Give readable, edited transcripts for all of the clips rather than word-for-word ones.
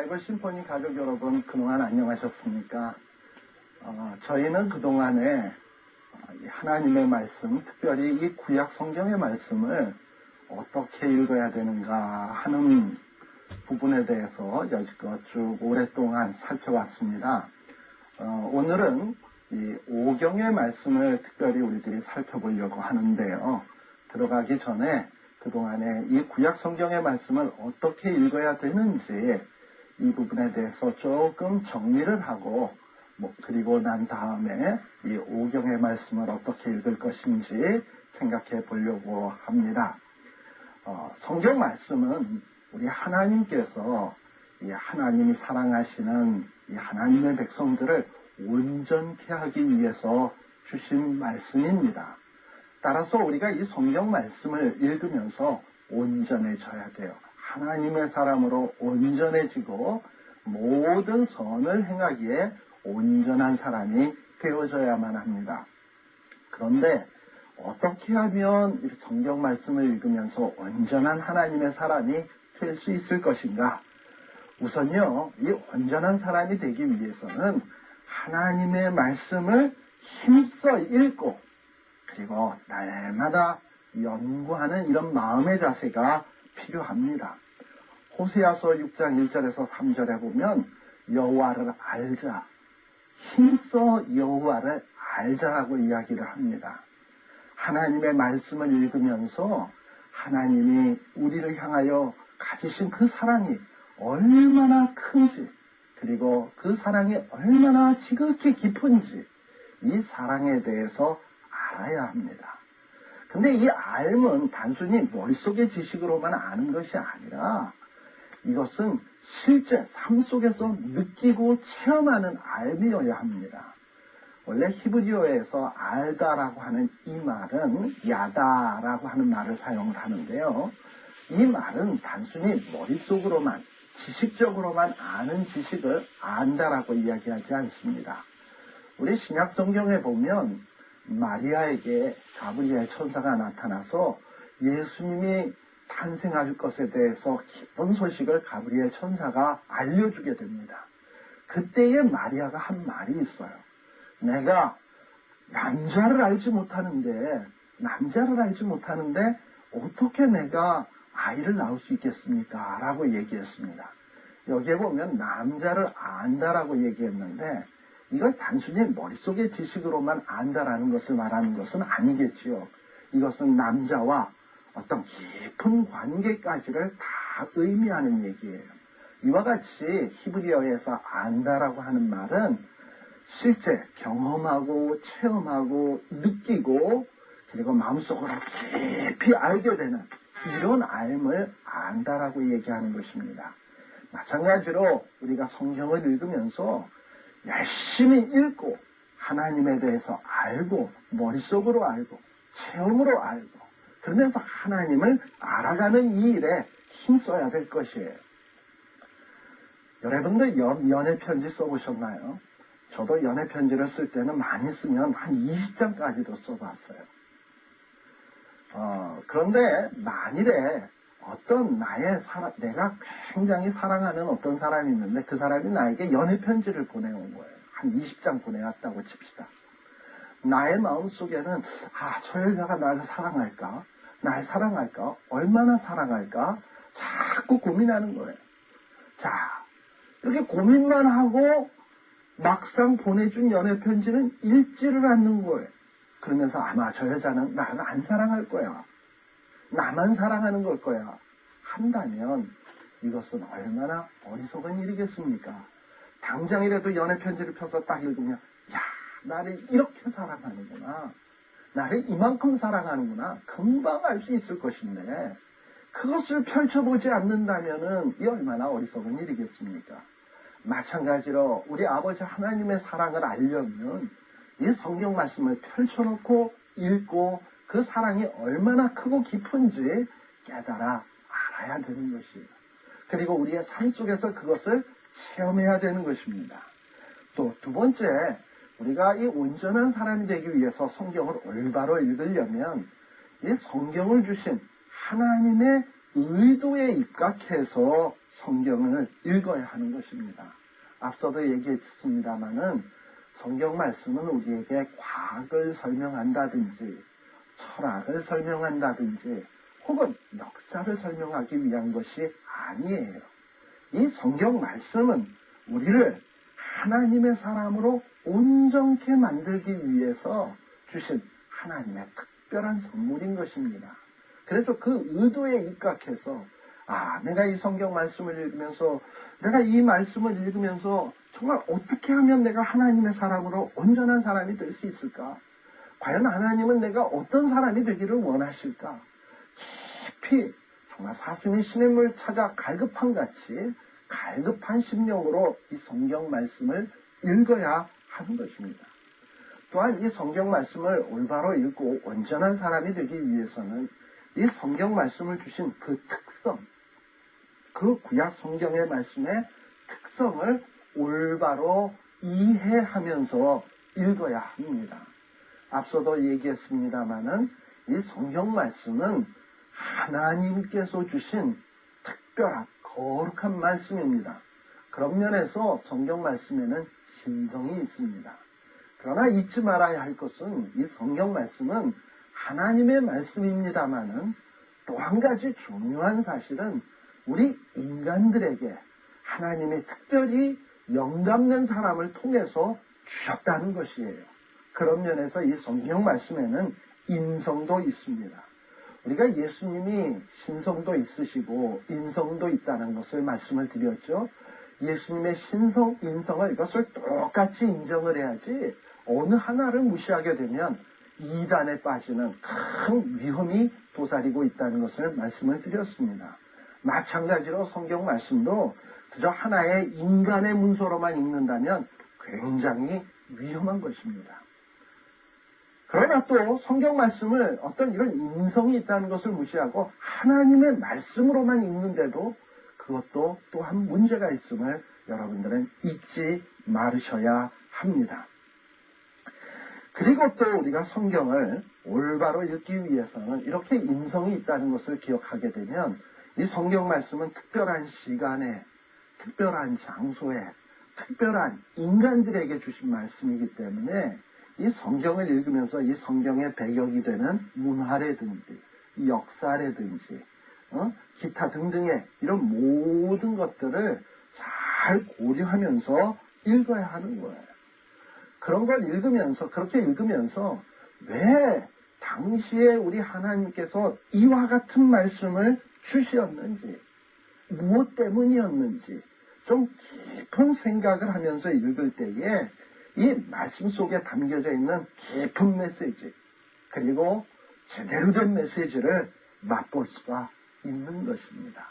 바이블 심포니 가족 여러분, 그동안 안녕하셨습니까? 저희는 그동안에 하나님의 말씀, 특별히 이 구약 성경의 말씀을 어떻게 읽어야 되는가 하는 부분에 대해서 여지껏 쭉 오랫동안 살펴왔습니다. 오늘은 이 오경의 말씀을 특별히 우리들이 살펴보려고 하는데요. 들어가기 전에 그동안에 이 구약 성경의 말씀을 어떻게 읽어야 되는지 이 부분에 대해서 조금 정리를 하고 그리고 난 다음에 이 오경의 말씀을 어떻게 읽을 것인지 생각해 보려고 합니다. 성경 말씀은 우리 하나님께서 이 하나님이 사랑하시는 이 하나님의 백성들을 온전케 하기 위해서 주신 말씀입니다. 따라서 우리가 이 성경 말씀을 읽으면서 온전해져야 돼요. 하나님의 사람으로 온전해지고 모든 선을 행하기에 온전한 사람이 되어져야만 합니다. 그런데 어떻게 하면 이 성경 말씀을 읽으면서 온전한 하나님의 사람이 될 수 있을 것인가? 우선요, 이 온전한 사람이 되기 위해서는 하나님의 말씀을 힘써 읽고 그리고 날마다 연구하는 이런 마음의 자세가 필요합니다. 호세아서 6장 1절에서 3절에 보면 여호와를 알자, 힘써 여호와를 알자라고 이야기를 합니다. 하나님의 말씀을 읽으면서 하나님이 우리를 향하여 가지신 그 사랑이 얼마나 큰지, 그리고 그 사랑이 얼마나 지극히 깊은지 이 사랑에 대해서 알아야 합니다. 근데 이 알면 단순히 머릿속의 지식으로만 아는 것이 아니라 이것은 실제 삶 속에서 느끼고 체험하는 알미여야 합니다. 원래 히브리어에서 알다라고 하는 이 말은 야다라고 하는 말을 사용을 하는데요. 이 말은 단순히 머릿속으로만 지식적으로만 아는 지식을 안다라고 이야기하지 않습니다. 우리 신약 성경에 보면 마리아에게 가브리엘 천사가 나타나서 예수님이 탄생할 것에 대해서 기쁜 소식을 가브리엘 천사가 알려주게 됩니다. 그때에 마리아가 한 말이 있어요. 내가 남자를 알지 못하는데 어떻게 내가 아이를 낳을 수 있겠습니까? 라고 얘기했습니다. 여기에 보면 남자를 안다라고 얘기했는데 이걸 단순히 머릿속의 지식으로만 안다라는 것을 말하는 것은 아니겠지요. 이것은 남자와 어떤 깊은 관계까지를 다 의미하는 얘기예요. 이와 같이 히브리어에서 안다라고 하는 말은 실제 경험하고 체험하고 느끼고 그리고 마음속으로 깊이 알게 되는 이런 알을 안다라고 얘기하는 것입니다. 마찬가지로 우리가 성경을 읽으면서 열심히 읽고 하나님에 대해서 알고 머릿속으로 알고 체험으로 알고 그러면서 하나님을 알아가는 이 일에 힘써야 될 것이에요. 여러분들 연애 편지 써보셨나요? 저도 연애 편지를 쓸 때는 많이 쓰면 한 20장까지도 써봤어요. 그런데 만일에 어떤 내가 굉장히 사랑하는 어떤 사람이 있는데 그 사람이 나에게 연애 편지를 보내온 거예요. 한 20장 보내왔다고 칩시다. 나의 마음속에는 저 여자가 나를 사랑할까? 날 사랑할까? 얼마나 사랑할까? 자꾸 고민하는 거예요. 자, 이렇게 고민만 하고 막상 보내준 연애 편지는 읽지를 않는 거예요. 그러면서 아마 저 여자는 나를 안 사랑할 거야. 나만 사랑하는 걸 거야. 한다면 이것은 얼마나 어리석은 일이겠습니까? 당장이라도 연애 편지를 펴서 딱 읽으면 야, 나를 이렇게 사랑하는구나. 나를 이만큼 사랑하는구나. 금방 알 수 있을 것인데 그것을 펼쳐보지 않는다면은 이 얼마나 어리석은 일이겠습니까? 마찬가지로 우리 아버지 하나님의 사랑을 알려면 이 성경 말씀을 펼쳐놓고 읽고 그 사랑이 얼마나 크고 깊은지 깨달아 알아야 되는 것이에요. 그리고 우리의 삶 속에서 그것을 체험해야 되는 것입니다. 또 두 번째, 우리가 이 온전한 사람이 되기 위해서 성경을 올바로 읽으려면 이 성경을 주신 하나님의 의도에 입각해서 성경을 읽어야 하는 것입니다. 앞서도 얘기했습니다마는 성경 말씀은 우리에게 과학을 설명한다든지 철학을 설명한다든지 혹은 역사를 설명하기 위한 것이 아니에요. 이 성경 말씀은 우리를 하나님의 사람으로 온전케 만들기 위해서 주신 하나님의 특별한 선물인 것입니다. 그래서 그 의도에 입각해서 내가 이 성경 말씀을 읽으면서 내가 이 말씀을 읽으면서 정말 어떻게 하면 내가 하나님의 사람으로 온전한 사람이 될 수 있을까? 과연 하나님은 내가 어떤 사람이 되기를 원하실까? 깊이 정말 사슴이 시냇물 찾아 갈급한 같이 갈급한 심령으로 이 성경 말씀을 읽어야 하는 것입니다. 또한 이 성경 말씀을 올바로 읽고 온전한 사람이 되기 위해서는 이 성경 말씀을 주신 그 특성, 그 구약 성경의 말씀의 특성을 올바로 이해하면서 읽어야 합니다. 앞서도 얘기했습니다마는 이 성경 말씀은 하나님께서 주신 특별한 거룩한 말씀입니다. 그런 면에서 성경 말씀에는 신성이 있습니다. 그러나 잊지 말아야 할 것은 이 성경 말씀은 하나님의 말씀입니다마는 또 한 가지 중요한 사실은 우리 인간들에게 하나님이 특별히 영감된 사람을 통해서 주셨다는 것이에요. 그런 면에서 이 성경 말씀에는 인성도 있습니다. 우리가 예수님이 신성도 있으시고 인성도 있다는 것을 말씀을 드렸죠. 예수님의 신성, 인성을 이것을 똑같이 인정을 해야지 어느 하나를 무시하게 되면 이단에 빠지는 큰 위험이 도사리고 있다는 것을 말씀을 드렸습니다. 마찬가지로 성경 말씀도 그저 하나의 인간의 문서로만 읽는다면 굉장히 위험한 것입니다. 그러나 또 성경 말씀을 어떤 이런 인성이 있다는 것을 무시하고 하나님의 말씀으로만 읽는데도 그것도 또한 문제가 있음을 여러분들은 잊지 말으셔야 합니다. 그리고 또 우리가 성경을 올바로 읽기 위해서는 이렇게 인성이 있다는 것을 기억하게 되면 이 성경 말씀은 특별한 시간에, 특별한 장소에, 특별한 인간들에게 주신 말씀이기 때문에 이 성경을 읽으면서 이 성경의 배경이 되는 문화라든지 역사라든지 기타 등등의 이런 모든 것들을 잘 고려하면서 읽어야 하는 거예요. 그런 걸 읽으면서 그렇게 읽으면서 왜 당시에 우리 하나님께서 이와 같은 말씀을 주셨는지 무엇 때문이었는지 좀 깊은 생각을 하면서 읽을 때에 이 말씀 속에 담겨져 있는 깊은 메시지 그리고 제대로 된 메시지를 맛볼 수가 있는 것입니다.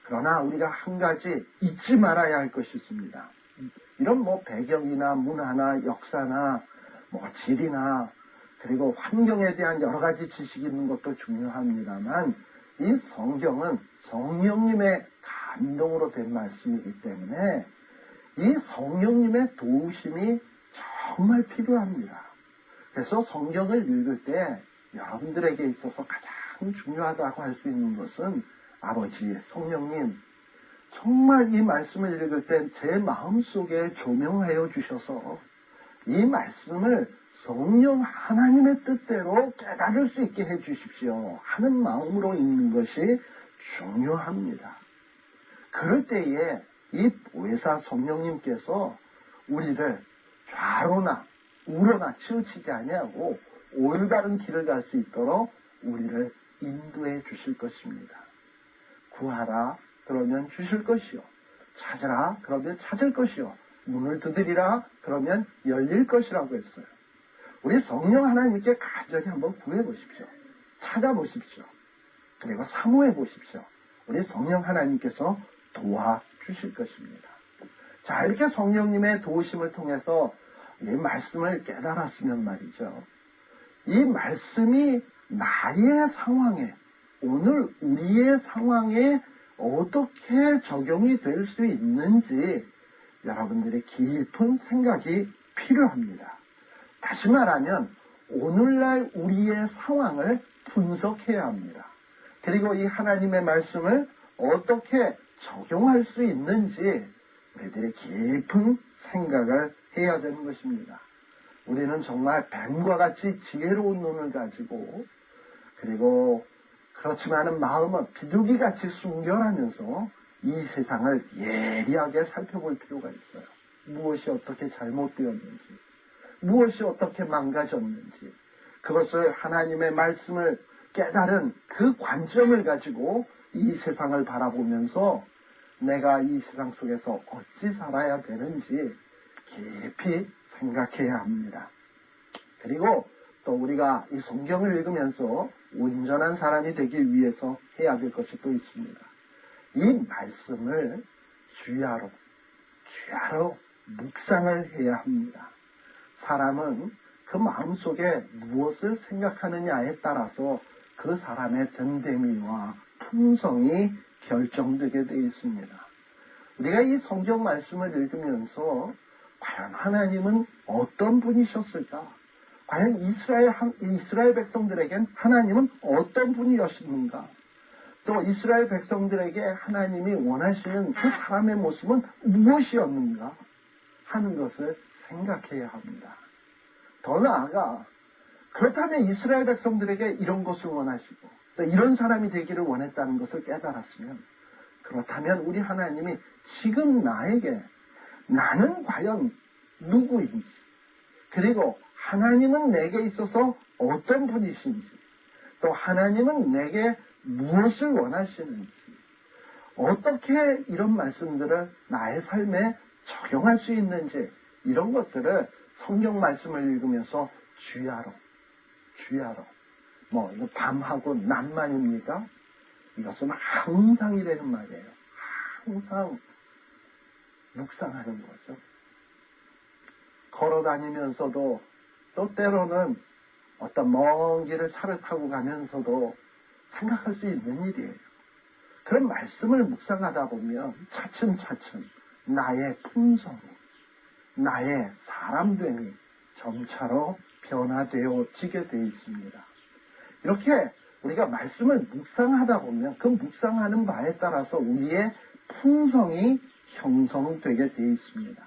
그러나 우리가 한 가지 잊지 말아야 할 것이 있습니다. 이런 배경이나 문화나 역사나 지리나 그리고 환경에 대한 여러 가지 지식이 있는 것도 중요합니다만 이 성경은 성령님의 감동으로 된 말씀이기 때문에 이 성령님의 도우심이 정말 필요합니다. 그래서 성경을 읽을 때 여러분들에게 있어서 가장 중요하다고 할 수 있는 것은 아버지 성령님 정말 이 말씀을 읽을 때 제 마음속에 조명하여 주셔서 이 말씀을 성령 하나님의 뜻대로 깨달을 수 있게 해 주십시오 하는 마음으로 읽는 것이 중요합니다. 그럴 때에 이 보혜사 성령님께서 우리를 좌로나 우로나 치우치지 아니하고 올바른 길을 갈 수 있도록 우리를 인도해 주실 것입니다. 구하라 그러면 주실 것이요 찾으라 그러면 찾을 것이요 문을 두드리라 그러면 열릴 것이라고 했어요. 우리 성령 하나님께 간절히 한번 구해보십시오. 찾아보십시오. 그리고 사모해보십시오. 우리 성령 하나님께서 도와주실 것입니다. 자, 이렇게 성령님의 도우심을 통해서 이 말씀을 깨달았으면 말이죠. 이 말씀이 나의 상황에 오늘 우리의 상황에 어떻게 적용이 될 수 있는지 여러분들의 깊은 생각이 필요합니다. 다시 말하면 오늘날 우리의 상황을 분석해야 합니다. 그리고 이 하나님의 말씀을 어떻게 적용할 수 있는지 우리들이 깊은 생각을 해야 되는 것입니다. 우리는 정말 뱀과 같이 지혜로운 눈을 가지고 그리고 그렇지만은 마음은 비둘기같이 순결하면서 이 세상을 예리하게 살펴볼 필요가 있어요. 무엇이 어떻게 잘못되었는지, 무엇이 어떻게 망가졌는지, 그것을 하나님의 말씀을 깨달은 그 관점을 가지고 이 세상을 바라보면서 내가 이 세상 속에서 어찌 살아야 되는지 깊이 생각해야 합니다. 그리고 또 우리가 이 성경을 읽으면서 온전한 사람이 되기 위해서 해야 될 것이 또 있습니다. 이 말씀을 주야로 묵상을 해야 합니다. 사람은 그 마음속에 무엇을 생각하느냐에 따라서 그 사람의 됨됨이와 품성이 결정되게 되어 있습니다. 우리가 이 성경 말씀을 읽으면서 과연 하나님은 어떤 분이셨을까? 과연 이스라엘 백성들에겐 하나님은 어떤 분이었는가? 또 이스라엘 백성들에게 하나님이 원하시는 그 사람의 모습은 무엇이었는가? 하는 것을 생각해야 합니다. 더 나아가 그렇다면 이스라엘 백성들에게 이런 것을 원하시고 또 이런 사람이 되기를 원했다는 것을 깨달았으면 그렇다면 우리 하나님이 지금 나는 과연 누구인지 그리고 하나님은 내게 있어서 어떤 분이신지 또 하나님은 내게 무엇을 원하시는지 어떻게 이런 말씀들을 나의 삶에 적용할 수 있는지 이런 것들을 성경 말씀을 읽으면서 주야로 이거 밤하고 낮만입니까? 이것은 항상이라는 말이에요. 항상 묵상하는 거죠. 걸어 다니면서도 또 때로는 어떤 먼 길을 차를 타고 가면서도 생각할 수 있는 일이에요. 그런 말씀을 묵상하다 보면 차츰차츰 나의 품성이, 나의 사람됨이 점차로 변화되어지게 되어 있습니다. 이렇게 우리가 말씀을 묵상하다 보면 그 묵상하는 바에 따라서 우리의 품성이 형성되게 되어 있습니다.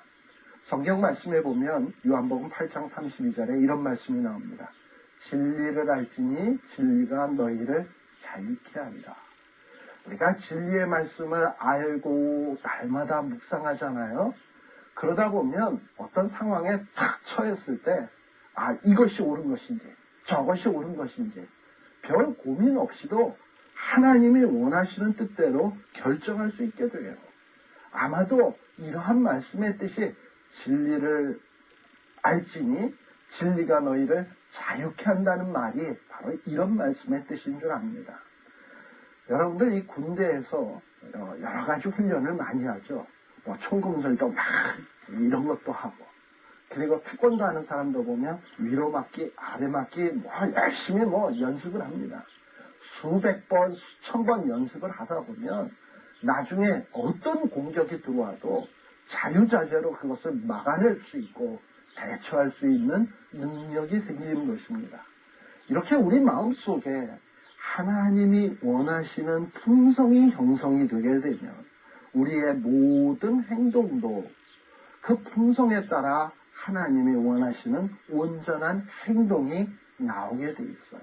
성경 말씀에 보면 요한복음 8장 32절에 이런 말씀이 나옵니다. 진리를 알지니 진리가 너희를 자유케 하리라. 우리가 진리의 말씀을 알고 날마다 묵상하잖아요. 그러다 보면 어떤 상황에 탁 처했을 때 이것이 옳은 것인지 저것이 옳은 것인지 별 고민 없이도 하나님이 원하시는 뜻대로 결정할 수 있게 돼요. 아마도 이러한 말씀의 뜻이 진리를 알지니 진리가 너희를 자유케 한다는 말이 바로 이런 말씀의 뜻인 줄 압니다. 여러분들 이 군대에서 여러 가지 훈련을 많이 하죠. 총검술도 막 이런 것도 하고 그리고 태권도 하는 사람도 보면 위로 맞기 아래 맞기 열심히 연습을 합니다. 수백 번 수천 번 연습을 하다 보면 나중에 어떤 공격이 들어와도 자유자재로 그것을 막아낼 수 있고 대처할 수 있는 능력이 생기는 것입니다. 이렇게 우리 마음속에 하나님이 원하시는 품성이 형성이 되게 되면 우리의 모든 행동도 그 품성에 따라 하나님이 원하시는 온전한 행동이 나오게 돼 있어요.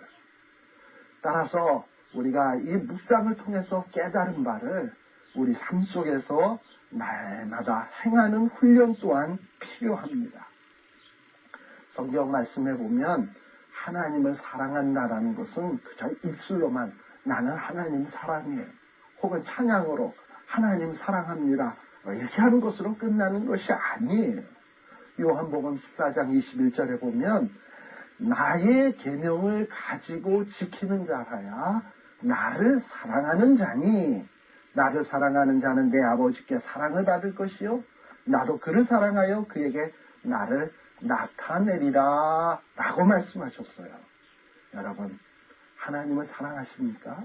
따라서 우리가 이 묵상을 통해서 깨달은 바를 우리 삶 속에서 날마다 행하는 훈련 또한 필요합니다. 성경 말씀에 보면 하나님을 사랑한다라는 것은 그저 입술로만 나는 하나님 사랑해 혹은 찬양으로 하나님 사랑합니다 이렇게 하는 것으로 끝나는 것이 아니에요. 요한복음 14장 21절에 보면 나의 계명을 가지고 지키는 자라야 나를 사랑하는 자니 나를 사랑하는 자는 내 아버지께 사랑을 받을 것이요 나도 그를 사랑하여 그에게 나를 나타내리라 라고 말씀하셨어요. 여러분 하나님을 사랑하십니까?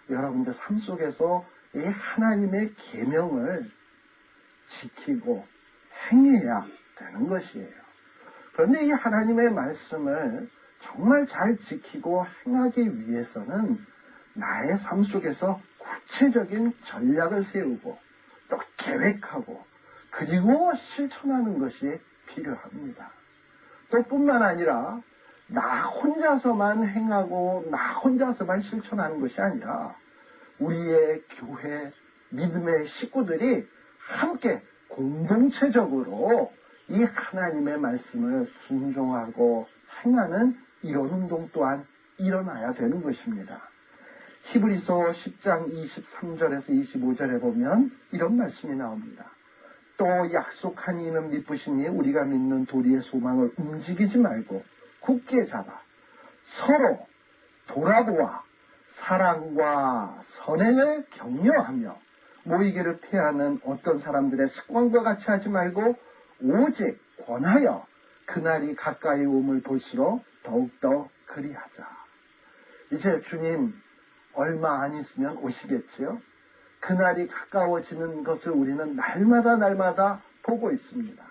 여러분들 삶 속에서 이 하나님의 계명을 지키고 행해야 되는 것이에요. 그런데 이 하나님의 말씀을 정말 잘 지키고 행하기 위해서는 나의 삶 속에서 구체적인 전략을 세우고 또 계획하고 그리고 실천하는 것이 필요합니다. 또 뿐만 아니라 나 혼자서만 행하고 나 혼자서만 실천하는 것이 아니라 우리의 교회 믿음의 식구들이 함께 공동체적으로 이 하나님의 말씀을 순종하고 행하는 이런 운동 또한 일어나야 되는 것입니다. 히브리서 10장 23절에서 25절에 보면 이런 말씀이 나옵니다. 또 약속한 이는 미쁘시니 우리가 믿는 도리의 소망을 움직이지 말고 굳게 잡아 서로 돌아보아 사랑과 선행을 격려하며 모이기를 피하는 어떤 사람들의 습관과 같이 하지 말고 오직 권하여 그날이 가까이 오음을 볼수록 더욱더 그리하자. 이제 주님 얼마 안 있으면 오시겠지요. 그날이 가까워지는 것을 우리는 날마다 보고 있습니다.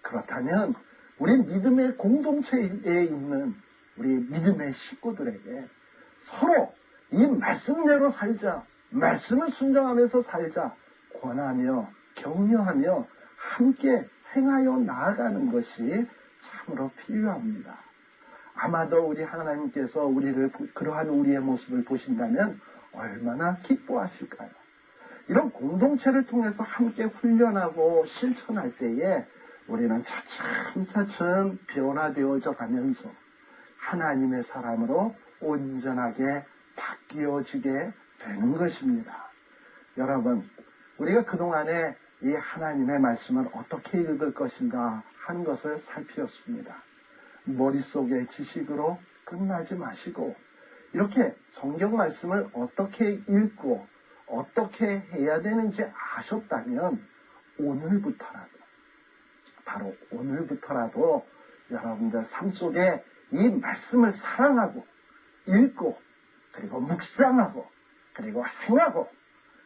그렇다면 우리 믿음의 공동체에 있는 우리 믿음의 식구들에게 서로 이 말씀대로 살자, 말씀을 순종하면서 살자, 권하며 격려하며 함께 행하여 나아가는 것이 참으로 필요합니다. 아마도 우리 하나님께서 우리를 그러한 우리의 모습을 보신다면 얼마나 기뻐하실까요? 이런 공동체를 통해서 함께 훈련하고 실천할 때에 우리는 차츰차츰 변화되어져 가면서 하나님의 사람으로 온전하게 바뀌어지게 되는 것입니다. 여러분, 우리가 그동안에 이 하나님의 말씀을 어떻게 읽을 것인가 하는 것을 살피었습니다. 머릿속의 지식으로 끝나지 마시고 이렇게 성경 말씀을 어떻게 읽고 어떻게 해야 되는지 아셨다면 바로 오늘부터라도 여러분들 삶 속에 이 말씀을 사랑하고 읽고 그리고 묵상하고 그리고 행하고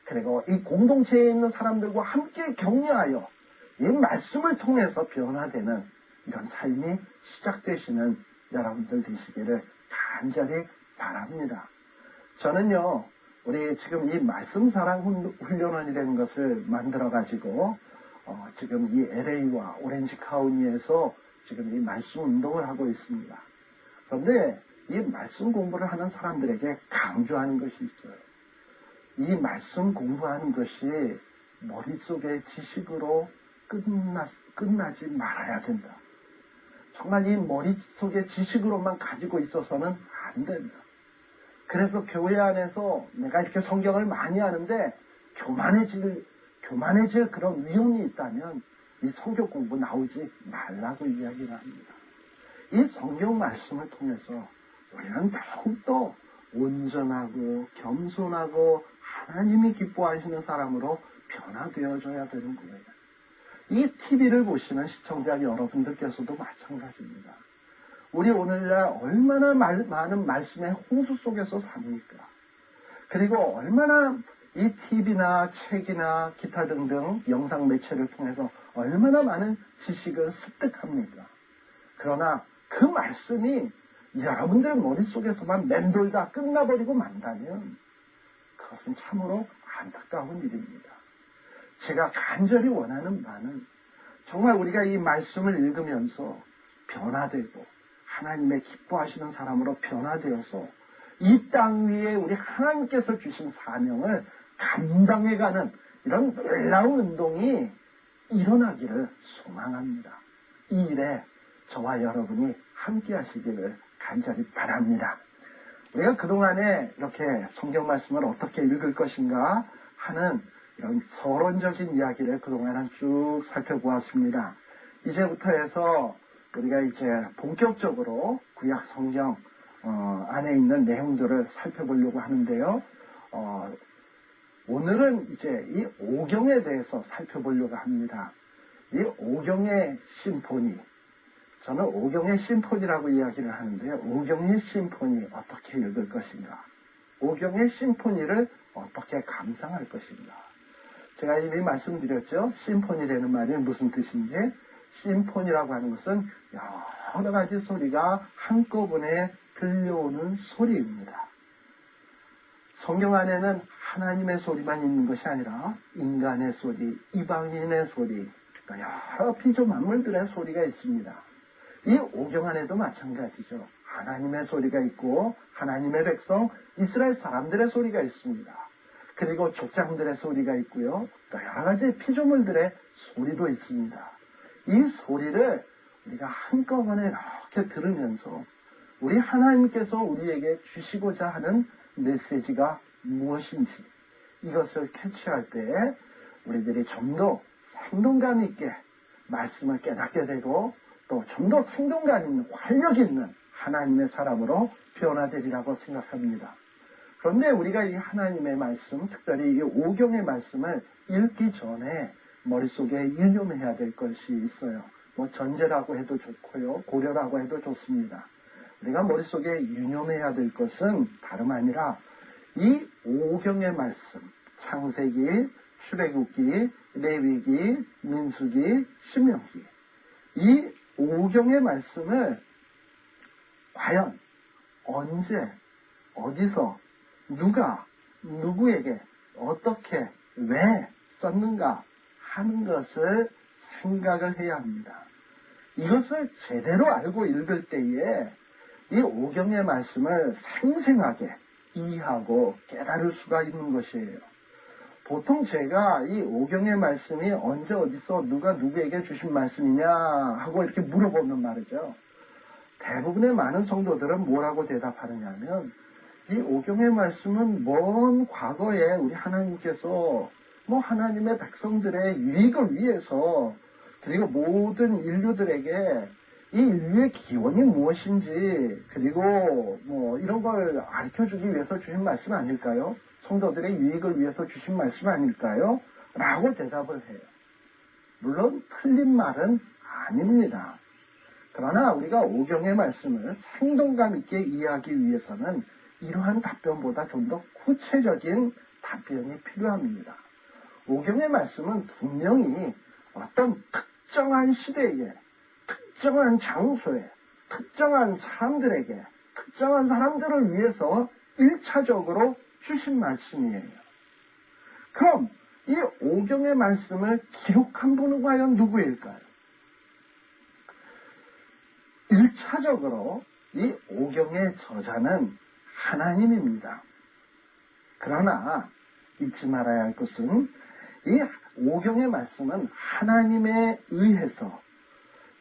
그리고 이 공동체에 있는 사람들과 함께 격려하여 이 말씀을 통해서 변화되는 이런 삶이 시작되시는 여러분들 되시기를 간절히 바랍니다. 저는요, 우리 지금 이 말씀 사랑 훈련원이라는 것을 만들어가지고 지금 이 LA와 오렌지 카운티에서 지금 이 말씀 운동을 하고 있습니다. 그런데 이 말씀 공부를 하는 사람들에게 강조하는 것이 있어요. 이 말씀 공부하는 것이 머릿속의 지식으로 끝나지 말아야 된다. 정말 이 머릿속의 지식으로만 가지고 있어서는 안 된다. 그래서 교회 안에서 내가 이렇게 성경을 많이 하는데 교만해질 그런 위험이 있다면 이 성경 공부 나오지 말라고 이야기를 합니다. 이 성경 말씀을 통해서 우리는 더욱더 온전하고 겸손하고 하나님이 기뻐하시는 사람으로 변화되어져야 되는 거예요. 이 TV를 보시는 시청자 여러분들께서도 마찬가지입니다. 우리 오늘날 얼마나 많은 말씀의 홍수 속에서 삽니까? 그리고 얼마나 이 TV나 책이나 기타 등등 영상 매체를 통해서 얼마나 많은 지식을 습득합니까? 그러나 그 말씀이 여러분들 머릿속에서만 맴돌다 끝나버리고 만다면 그것은 참으로 안타까운 일입니다. 제가 간절히 원하는 바는 정말 우리가 이 말씀을 읽으면서 변화되고 하나님의 기뻐하시는 사람으로 변화되어서 이 땅 위에 우리 하나님께서 주신 사명을 감당해가는 이런 놀라운 운동이 일어나기를 소망합니다. 이 일에 저와 여러분이 함께 하시기를 간절히 바랍니다. 우리가 그동안에 이렇게 성경 말씀을 어떻게 읽을 것인가 하는 이런 서론적인 이야기를 그동안은 쭉 살펴보았습니다. 이제부터 해서 우리가 이제 본격적으로 구약 성경 안에 있는 내용들을 살펴보려고 하는데요. 오늘은 이제 이 오경에 대해서 살펴보려고 합니다. 이 오경의 심포니, 저는 오경의 심포니라고 이야기를 하는데요. 오경의 심포니 어떻게 읽을 것인가? 오경의 심포니를 어떻게 감상할 것인가? 제가 이미 말씀드렸죠. 심포니라는 말이 무슨 뜻인지. 심포니라고 하는 것은 여러 가지 소리가 한꺼번에 들려오는 소리입니다. 성경 안에는 하나님의 소리만 있는 것이 아니라 인간의 소리, 이방인의 소리, 여러 피조 만물들의 소리가 있습니다. 이 오경 안에도 마찬가지죠. 하나님의 소리가 있고 하나님의 백성 이스라엘 사람들의 소리가 있습니다. 그리고 족장들의 소리가 있고요. 또 여러 가지 피조물들의 소리도 있습니다. 이 소리를 우리가 한꺼번에 이렇게 들으면서 우리 하나님께서 우리에게 주시고자 하는 메시지가 무엇인지 이것을 캐치할 때 우리들이 좀 더 생동감 있게 말씀을 깨닫게 되고 또 좀 더 생동감 있는 활력 있는 하나님의 사람으로 변화되리라고 생각합니다. 그런데 우리가 이 하나님의 말씀, 특별히 이 오경의 말씀을 읽기 전에 머릿속에 유념해야 될 것이 있어요. 뭐 전제라고 해도 좋고요, 고려라고 해도 좋습니다. 우리가 머릿속에 유념해야 될 것은 다름 아니라 이 오경의 말씀, 창세기, 출애굽기, 레위기, 민수기, 신명기, 이 오경의 말씀을 과연 언제, 어디서, 누가, 누구에게, 어떻게, 왜 썼는가 하는 것을 생각을 해야 합니다. 이것을 제대로 알고 읽을 때에 이 오경의 말씀을 생생하게 이해하고 깨달을 수가 있는 것이에요. 보통 제가 이 오경의 말씀이 언제 어디서 누가 누구에게 주신 말씀이냐 하고 이렇게 물어보면 말이죠. 대부분의 많은 성도들은 뭐라고 대답하느냐면 이 오경의 말씀은 먼 과거에 우리 하나님께서 뭐 하나님의 백성들의 유익을 위해서 그리고 모든 인류들에게 이 인류의 기원이 무엇인지 그리고 뭐 이런 걸 가르쳐주기 위해서 주신 말씀 아닐까요? 성도들의 유익을 위해서 주신 말씀 아닐까요? 라고 대답을 해요. 물론 틀린 말은 아닙니다. 그러나 우리가 오경의 말씀을 생동감 있게 이해하기 위해서는 이러한 답변보다 좀 더 구체적인 답변이 필요합니다. 오경의 말씀은 분명히 어떤 특정한 시대에, 특정한 장소에, 특정한 사람들에게, 특정한 사람들을 위해서 1차적으로 주신 말씀이에요. 그럼 이 오경의 말씀을 기록한 분은 과연 누구일까요? 1차적으로 이 오경의 저자는 하나님입니다. 그러나 잊지 말아야 할 것은 이 오경의 말씀은 하나님에 의해서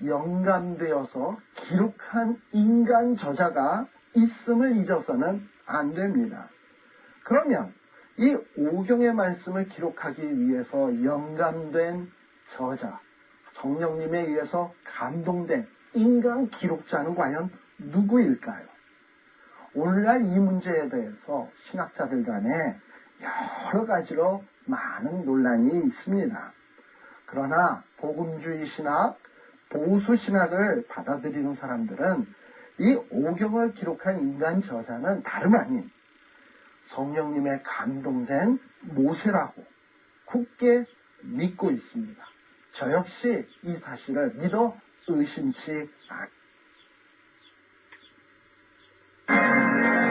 영감되어서 기록한 인간 저자가 있음을 잊어서는 안 됩니다. 그러면 이 오경의 말씀을 기록하기 위해서 영감된 저자, 성령님에 의해서 감동된 인간 기록자는 과연 누구일까요? 오늘날 이 문제에 대해서 신학자들 간에 여러 가지로 많은 논란이 있습니다. 그러나 복음주의 신학, 보수 신학을 받아들이는 사람들은 이 오경을 기록한 인간 저자는 다름 아닌 성령님의 감동된 모세라고 굳게 믿고 있습니다. 저 역시 이 사실을 믿어 의심치 않습니다.